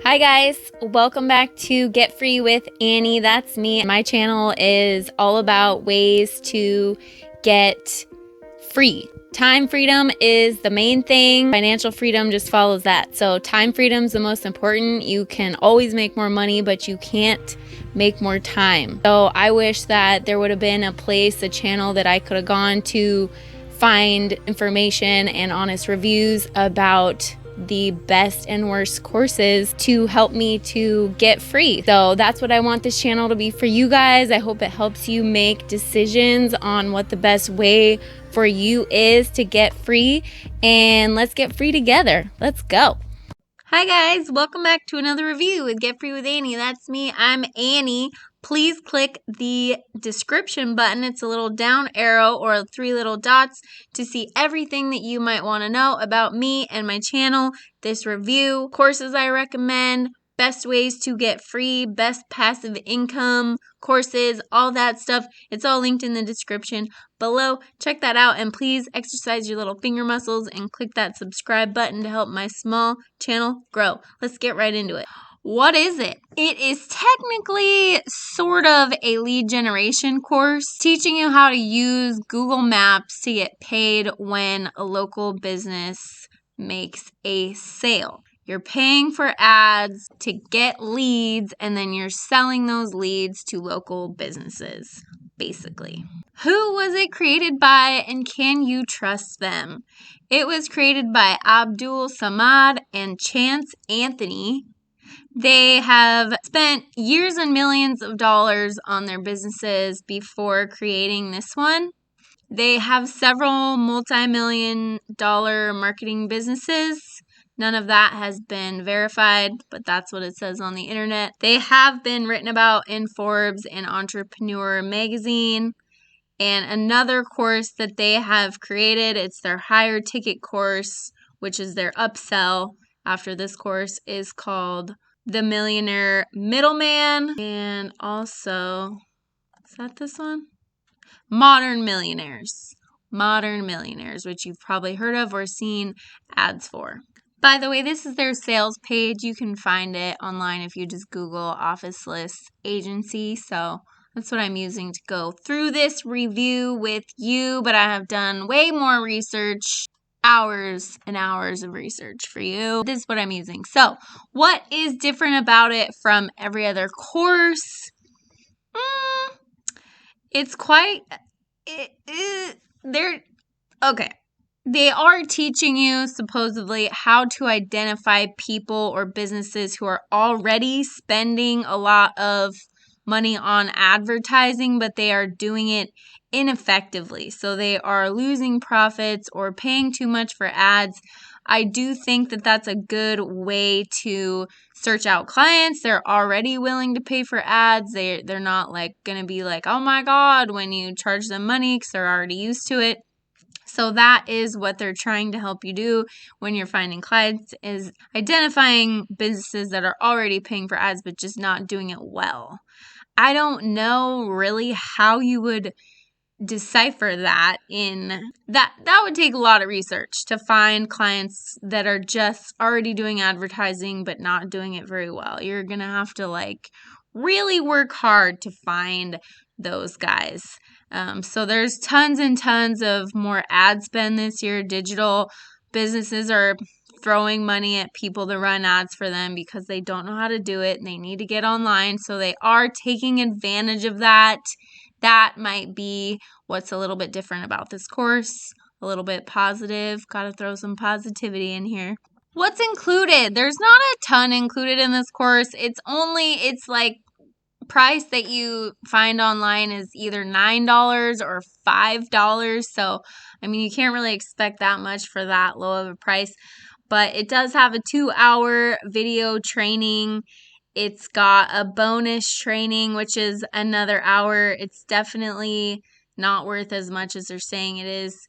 Hi guys, welcome back to Get Free with Annie. That's me. My channel is all about ways to get free. Time freedom is the main thing. Financial freedom just follows that. So time freedom is the most important. You can always make more money, but you can't make more time. So I wish that there would have been a place, a channel that I could have gone to find information and honest reviews about the best and worst courses to help me to get free. So that's what I want this channel to be for you guys. I hope it helps you make decisions on what the best way for you is to get free, and let's get free together. Let's go. Hi guys, welcome back to another review with Get Free with Annie. That's me. I'm Annie. Please click the description button. It's a little down arrow or 3 little dots to see everything that you might want to know about me and my channel, this review, courses I recommend, best ways to get free, best passive income courses, all that stuff. It's all linked in the description below. Check that out, and please exercise your little finger muscles and click that subscribe button to help my small channel grow. Let's get right into it. What is it? It is technically sort of a lead generation course teaching you how to use Google Maps to get paid when a local business makes a sale. You're paying for ads to get leads, and then you're selling those leads to local businesses, basically. Who was it created by, and can you trust them? It was created by Abdul Samad and Chance Anthony. They have spent years and millions of dollars on their businesses before creating this one. They have several multi-million-dollar marketing businesses. None of that has been verified, but that's what it says on the internet. They have been written about in Forbes and Entrepreneur magazine. And another course that they have created, it's their higher ticket course, which is their upsell after this course, is called The Millionaire Middleman. And also, is that this one? Modern Millionaires. Modern Millionaires, which you've probably heard of or seen ads for. By the way, this is their sales page. You can find it online if you just Google Officeless Agency. So that's what I'm using to go through this review with you. But I have done way more research, hours and hours of research for you. This is what I'm using. So what is different about it from every other course? It's quite... okay. They are teaching you, supposedly, how to identify people or businesses who are already spending a lot of money on advertising, but they are doing it ineffectively. So they are losing profits or paying too much for ads. I do think that that's a good way to search out clients. They're already willing to pay for ads. They're not like going to be like, oh my God, when you charge them money, because they're already used to it. So that is what they're trying to help you do when you're finding clients, is identifying businesses that are already paying for ads but just not doing it well. I don't know really how you would decipher that. That would take a lot of research to find clients that are just already doing advertising but not doing it very well. You're going to have to really work hard to find those guys. So there's tons and tons of more ad spend this year. Digital businesses are throwing money at people to run ads for them because they don't know how to do it and they need to get online. So they are taking advantage of that. That might be what's a little bit different about this course. A little bit positive. Got to throw some positivity in here. What's included? There's not a ton included in this course. It's price that you find online is either $9 or $5. So, you can't really expect that much for that low of a price. But it does have a 2-hour video training. It's got a bonus training, which is another hour. It's definitely not worth as much as they're saying it is.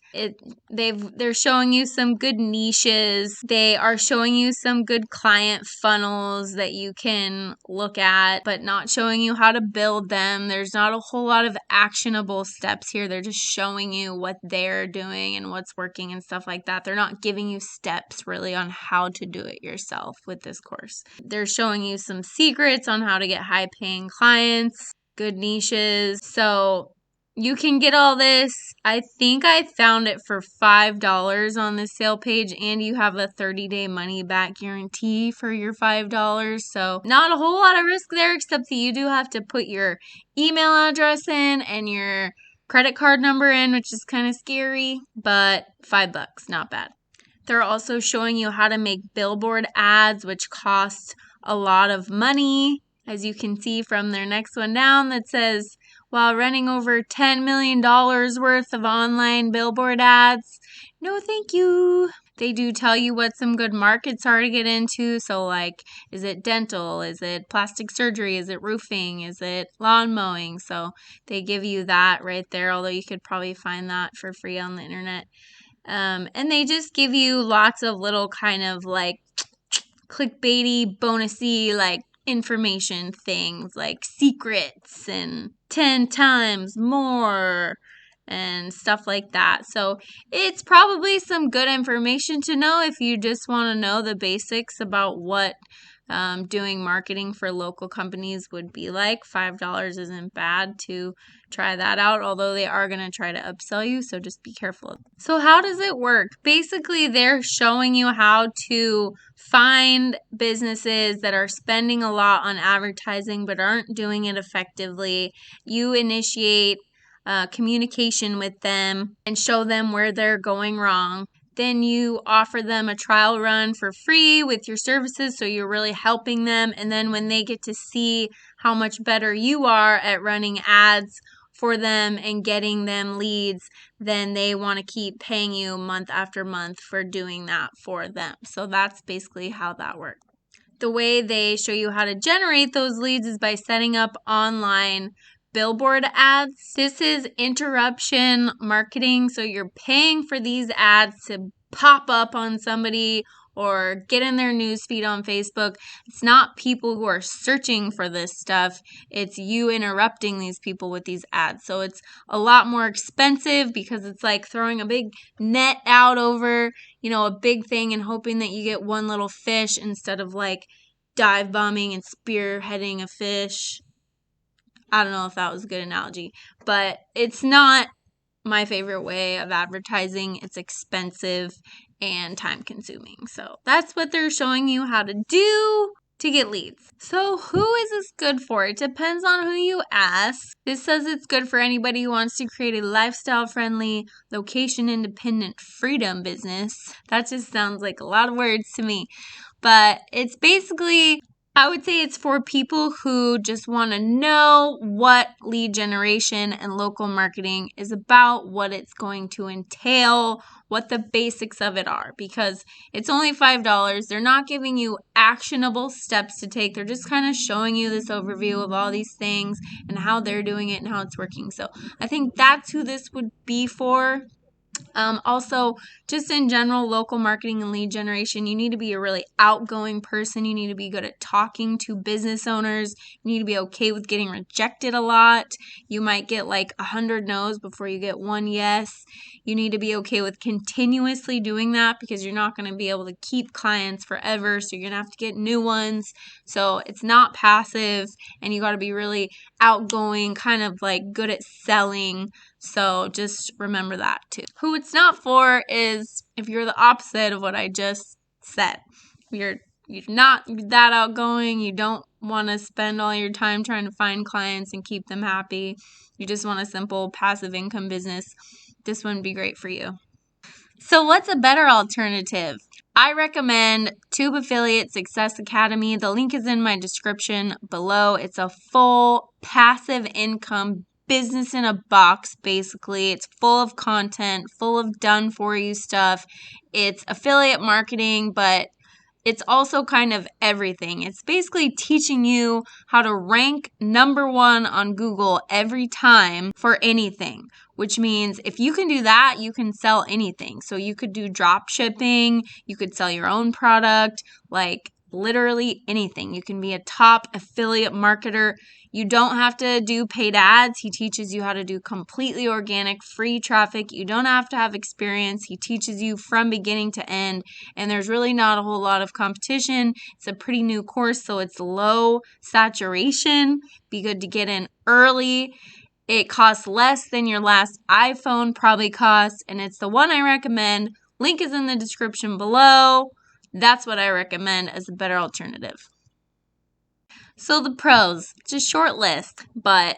They're showing you some good niches. They are showing you some good client funnels that you can look at, but not showing you how to build them. There's not a whole lot of actionable steps here. They're just showing you what they're doing and what's working and stuff like that. They're not giving you steps really on how to do it yourself with this course. They're showing you some secrets on how to get high paying clients, good niches. So you can get all this. I think I found it for $5 on the sale page, and you have a 30-day money back guarantee for your $5. So not a whole lot of risk there, except that you do have to put your email address in and your credit card number in, which is kind of scary, but $5, not bad. They're also showing you how to make billboard ads, which cost a lot of money, as you can see from their next one down that says, while running over $10 million worth of online billboard ads. No, thank you. They do tell you what some good markets are to get into. So like, is it dental? Is it plastic surgery? Is it roofing? Is it lawn mowing? So they give you that right there, although you could probably find that for free on the internet. And they just give you lots of little kind of like clickbaity, bonusy, like information things like secrets and 10 times more and stuff like that. So it's probably some good information to know if you just want to know the basics about what doing marketing for local companies would be like. $5 isn't bad to try that out, although they are going to try to upsell you, so just be careful. So how does it work? Basically, they're showing you how to find businesses that are spending a lot on advertising but aren't doing it effectively. You initiate communication with them and show them where they're going wrong. Then you offer them a trial run for free with your services, so you're really helping them. And then when they get to see how much better you are at running ads for them and getting them leads, then they want to keep paying you month after month for doing that for them. So that's basically how that works. The way they show you how to generate those leads is by setting up online billboard ads. This is interruption marketing. So you're paying for these ads to pop up on somebody or get in their newsfeed on Facebook. It's not people who are searching for this stuff. It's you interrupting these people with these ads. So it's a lot more expensive because it's like throwing a big net out over, a big thing and hoping that you get one little fish instead of like dive bombing and spearheading a fish. I don't know if that was a good analogy, but it's not my favorite way of advertising. It's expensive and time consuming. So that's what they're showing you how to do to get leads. So who is this good for? It depends on who you ask. This says it's good for anybody who wants to create a lifestyle-friendly, location-independent freedom business. That just sounds like a lot of words to me. But it's basically, I would say it's for people who just want to know what lead generation and local marketing is about, what it's going to entail, what the basics of it are, because it's only $5. They're not giving you actionable steps to take. They're just kind of showing you this overview of all these things and how they're doing it and how it's working. So I think that's who this would be for. Also, just in general, local marketing and lead generation, you need to be a really outgoing person. You need to be good at talking to business owners. You need to be okay with getting rejected a lot. You might get like 100 no's before you get one yes. You need to be okay with continuously doing that because you're not going to be able to keep clients forever. So you're going to have to get new ones. So it's not passive, and you got to be really outgoing, kind of like good at selling. So just remember that too. Who it's not for is if you're the opposite of what I just said. You're not that outgoing. You don't want to spend all your time trying to find clients and keep them happy. You just want a simple passive income business. This wouldn't be great for you. So what's a better alternative? I recommend Tube Affiliate Success Academy. The link is in my description below. It's a full passive income business in a box, basically. It's full of content, full of done for you stuff. It's affiliate marketing, but it's also kind of everything. It's basically teaching you how to rank number 1 on Google every time for anything, which means if you can do that, you can sell anything. So you could do drop shipping, you could sell your own product, like literally anything. You can be a top affiliate marketer. You don't have to do paid ads. He teaches you how to do completely organic, free traffic. You don't have to have experience. He teaches you from beginning to end, and there's really not a whole lot of competition. It's a pretty new course, so it's low saturation. Be good to get in early. It costs less than your last iPhone probably costs, and it's the one I recommend. Link is in the description below. That's what I recommend as a better alternative. So the pros, it's a short list, but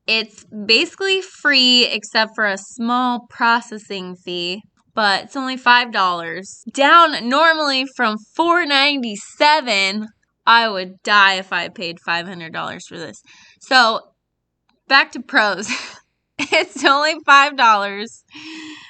it's basically free except for a small processing fee, but it's only $5. Down normally from $4.97. I would die if I paid $500 for this. So back to pros. It's only $5.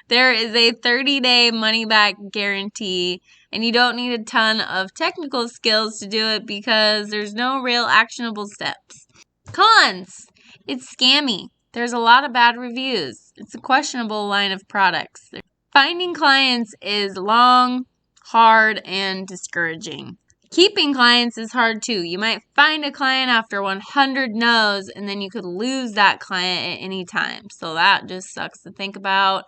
There is a 30-day money-back guarantee, and you don't need a ton of technical skills to do it because there's no real actionable steps. Cons. It's scammy. There's a lot of bad reviews. It's a questionable line of products. Finding clients is long, hard, and discouraging. Keeping clients is hard too. You might find a client after 100 no's, and then you could lose that client at any time. So that just sucks to think about.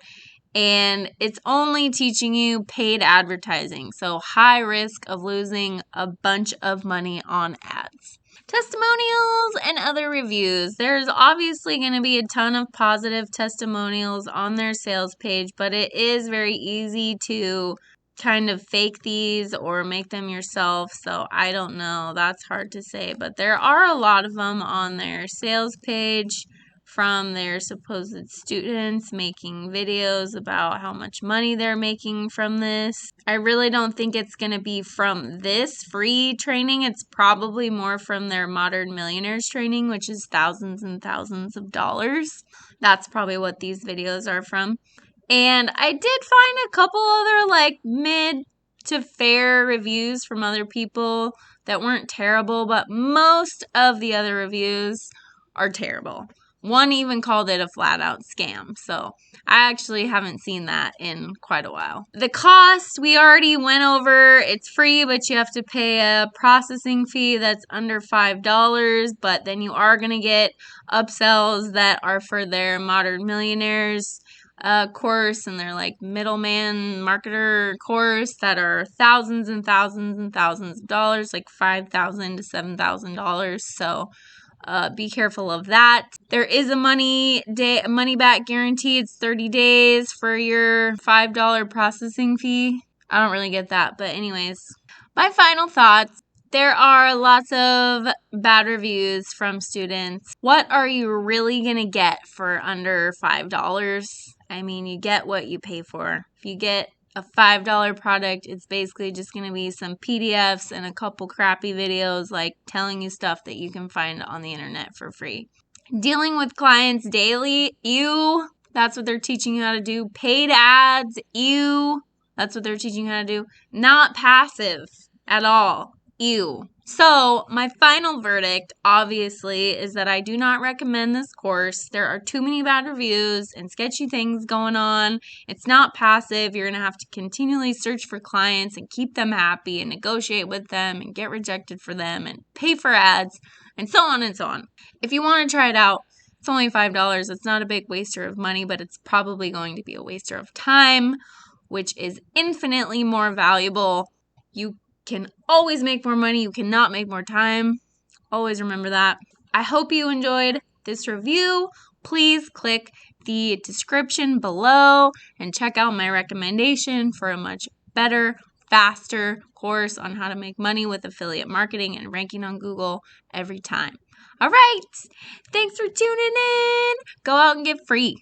And it's only teaching you paid advertising. So high risk of losing a bunch of money on ads. Testimonials and other reviews. There's obviously going to be a ton of positive testimonials on their sales page, but it is very easy to kind of fake these or make them yourself. So I don't know. That's hard to say, but there are a lot of them on their sales page from their supposed students making videos about how much money they're making from this. I really don't think it's going to be from this free training. It's probably more from their Modern Millionaires training, which is thousands and thousands of dollars. That's probably what these videos are from. And I did find a couple other like mid to fair reviews from other people that weren't terrible, but most of the other reviews are terrible. One even called it a flat out scam. So I actually haven't seen that in quite a while. The cost we already went over. It's free, but you have to pay a processing fee that's under $5. But then you are going to get upsells that are for their Modern Millionaires course and their like middleman marketer course that are thousands and thousands and thousands of dollars, like $5,000 to $7,000. So be careful of that. There is a money back guarantee. It's 30 days for your $5 processing fee. I don't really get that, but anyways, my final thoughts. There are lots of bad reviews from students. What are you really going to get for under $5? I mean, you get what you pay for. If you get a $5 product, it's basically just going to be some PDFs and a couple crappy videos like telling you stuff that you can find on the internet for free. Dealing with clients daily, ew, that's what they're teaching you how to do. Paid ads, ew, that's what they're teaching you how to do. Not passive at all. Ew. So my final verdict, obviously, is that I do not recommend this course. There are too many bad reviews and sketchy things going on. It's not passive. You're going to have to continually search for clients and keep them happy and negotiate with them and get rejected for them and pay for ads and so on and so on. If you want to try it out, it's only $5. It's not a big waster of money, but it's probably going to be a waster of time, which is infinitely more valuable. You can always make more money. You cannot make more time. Always remember that. I hope you enjoyed this review. Please click the description below and check out my recommendation for a much better, faster course on how to make money with affiliate marketing and ranking on Google every time. All right. Thanks for tuning in. Go out and get free.